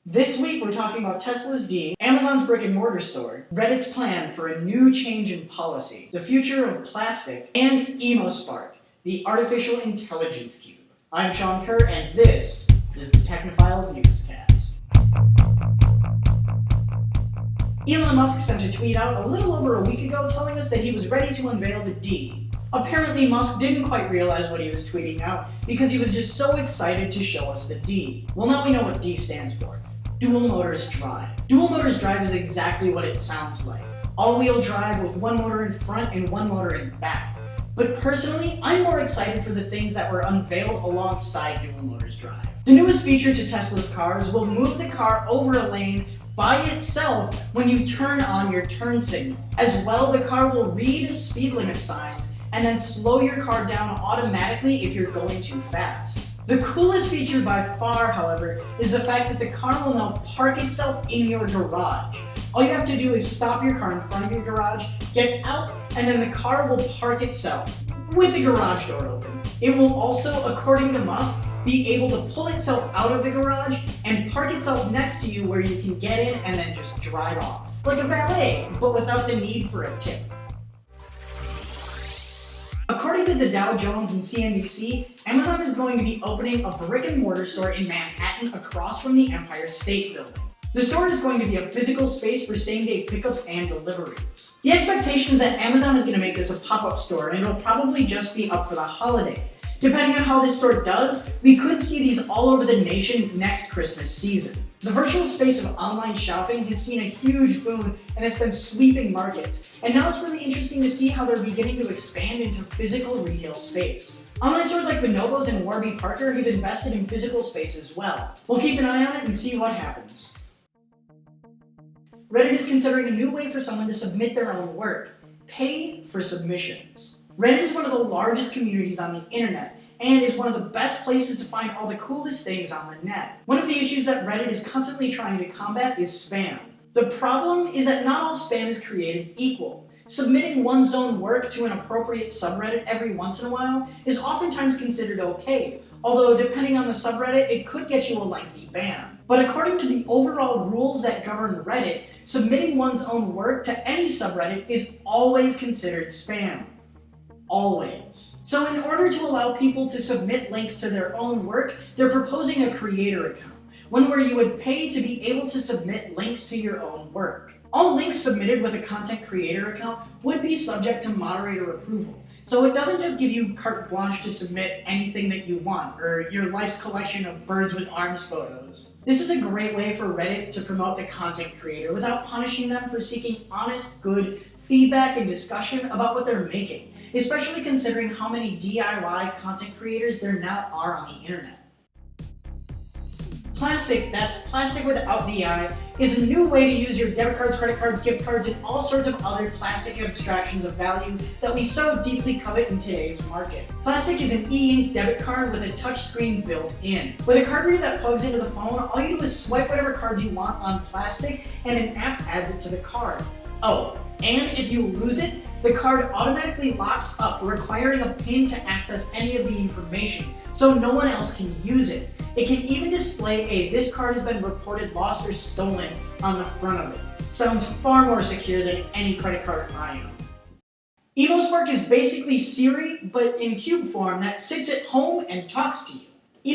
This week we're talking about Tesla's D, Amazon's brick and mortar store, Reddit's plan for a new change in policy, the future of plastic, and EmoSPARK, the artificial intelligence cube. I'm Sean Kerr, and this is the Technophiles Newscast. Elon Musk sent a tweet out a little over a week ago telling us that he was ready to unveil the D. Apparently, Musk didn't quite realize what he was tweeting out because he was just so excited to show us the D. Well, now we know what D stands for. Dual Motors Drive. Dual Motors Drive is exactly what it sounds like. All-wheel drive with one motor in front and one motor in back. But personally, I'm more excited for the things that were unveiled alongside Dual Motors Drive. The newest feature to Tesla's cars will move the car over a lane by itself when you turn on your turn signal. As well, the car will read speed limit signs and then slow your car down automatically if you're going too fast. The coolest feature by far, however, is the fact that the car will now park itself in your garage. All you have to do is stop your car in front of your garage, get out, and then the car will park itself with the garage door open. It will also, according to Musk, be able to pull itself out of the garage and park itself next to you where you can get in and then just drive off. Like a valet, but without the need for a tip. According to the Dow Jones and CNBC, Amazon is going to be opening a brick and mortar store in Manhattan across from the Empire State Building. The store is going to be a physical space for same-day pickups and deliveries. The expectation is that Amazon is going to make this a pop-up store, and it'll probably just be up for the holiday. Depending on how this store does, we could see these all over the nation next Christmas season. The virtual space of online shopping has seen a huge boom and has been sweeping markets, and now it's really interesting to see how they're beginning to expand into physical retail space. Online stores like Bonobos and Warby Parker have invested in physical space as well. We'll keep an eye on it and see what happens. Reddit is considering a new way for someone to submit their own work: pay for submissions. Reddit is one of the largest communities on the internet, and is one of the best places to find all the coolest things on the net. One of the issues that Reddit is constantly trying to combat is spam. The problem is that not all spam is created equal. Submitting one's own work to an appropriate subreddit every once in a while is oftentimes considered okay, although depending on the subreddit, it could get you a lengthy ban. But according to the overall rules that govern Reddit, submitting one's own work to any subreddit is always considered spam. Always. So in order to allow people to submit links to their own work, they're proposing a creator account, one where you would pay to be able to submit links to your own work. All links submitted with a content creator account would be subject to moderator approval. So it doesn't just give you carte blanche to submit anything that you want, or your life's collection of birds with arms photos. This is a great way for Reddit to promote the content creator without punishing them for seeking honest, good feedback and discussion about what they're making, especially considering how many DIY content creators there now are on the internet. Plastic, that's plastic without the I, is a new way to use your debit cards, credit cards, gift cards, and all sorts of other plastic abstractions of value that we so deeply covet in today's market. Plastic is an e-ink debit card with a touch screen built in. With a card reader that plugs into the phone, all you do is swipe whatever cards you want on plastic, and an app adds it to the card. Oh, and if you lose it, the card automatically locks up, requiring a PIN to access any of the information, so no one else can use it. It can even display a "this card has been reported lost or stolen" on the front of it. Sounds far more secure than any credit card I own. EmoSPARK is basically Siri, but in cube form, that sits at home and talks to you.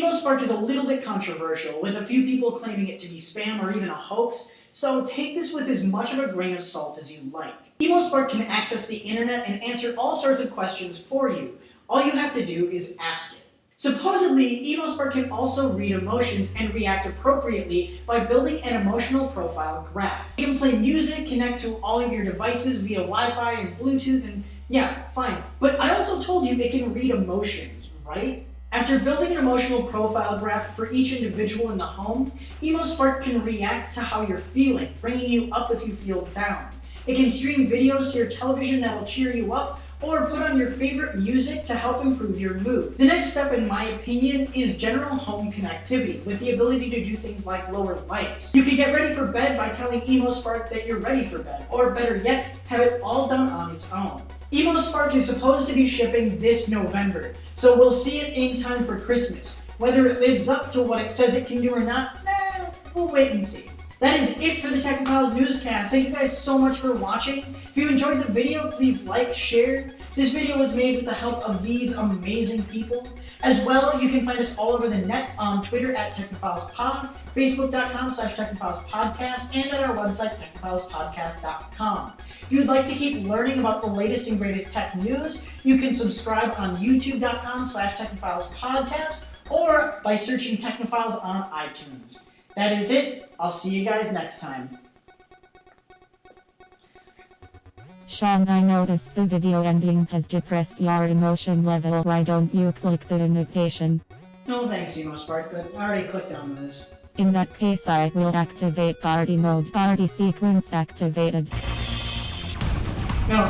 EmoSPARK is a little bit controversial, with a few people claiming it to be spam or even a hoax, so take this with as much of a grain of salt as you like. EmoSPARK can access the internet and answer all sorts of questions for you. All you have to do is ask it. Supposedly, EmoSPARK can also read emotions and react appropriately by building an emotional profile graph. It can play music, connect to all of your devices via Wi-Fi and Bluetooth, and yeah, fine. But I also told you it can read emotions, right? After building an emotional profile graph for each individual in the home, EmoSPARK can react to how you're feeling, bringing you up if you feel down. It can stream videos to your television that'll cheer you up, or put on your favorite music to help improve your mood. The next step, in my opinion, is general home connectivity, with the ability to do things like lower lights. You can get ready for bed by telling EmoSPARK that you're ready for bed, or better yet, have it all done on its own. EmoSPARK is supposed to be shipping this November, so we'll see it in time for Christmas. Whether it lives up to what it says it can do or not, We'll wait and see. That is it for the Technophiles Newscast. Thank you guys so much for watching. If you enjoyed the video, please like, share. This video was made with the help of these amazing people. As well, you can find us all over the net on Twitter at TechnophileSpod, Facebook.com/TechnophileSpodcast, and at our website, TechnophileSpodcast.com. If you'd like to keep learning about the latest and greatest tech news, you can subscribe on YouTube.com/TechnophileSpodcast or by searching Technophiles on iTunes. That is it. I'll see you guys next time. Sean, I noticed the video ending has depressed your emotion level. Why don't you click the annotation? No thanks, EmoSPARK, but I already clicked on this. In that case, I will activate party mode. Party sequence activated. No,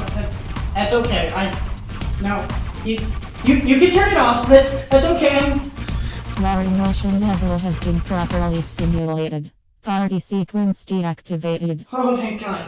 that's okay. No, you can turn it off. That's okay. Your emotion level has been properly stimulated. Party sequence deactivated. Oh, thank God.